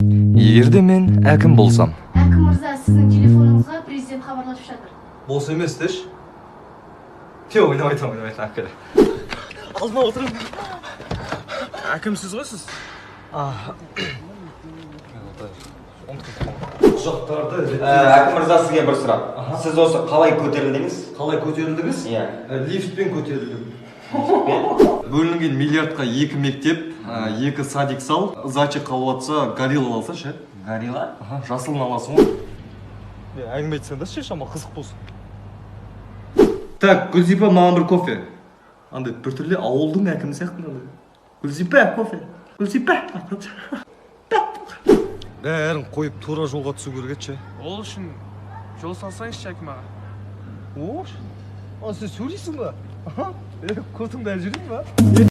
Егерде мен әкім болсам. Әкім мырза, сіздің телефоныңызға президент хабарласып жатыр. Болса емес деш. Тек ойнамайтам. Әкелі. Алдыма отырып. Әкімсіз ғой сіз? Құжаттарды Әкім мырза, сізге бір сұрақ. Сіз осы қалай көтерілдіңіз? қалай көтерілдіңіз? Иә. Лифтпен көтерілдім. Бөлінген миллиардқа 2 мектеп, 2 садик сал, зачи қалып атса, горилла алса ше. Горилла? Жасылын аласың ғой. Әңгіме айтсаң да ше, шама қызық болсын. Так, Гүлзипа, маған бір кофе. Андай біртүрлі ауылдың әкімі сияқты андай. Гүлзипа, кофе. Гүлзипа. Бәрін қойып тура жолға түсу керек еді ше. Ол үшін жол салсаңызшы әкім аға. Ош, сен сөйлейсің ба? Көтің бәрі жүрейін ба?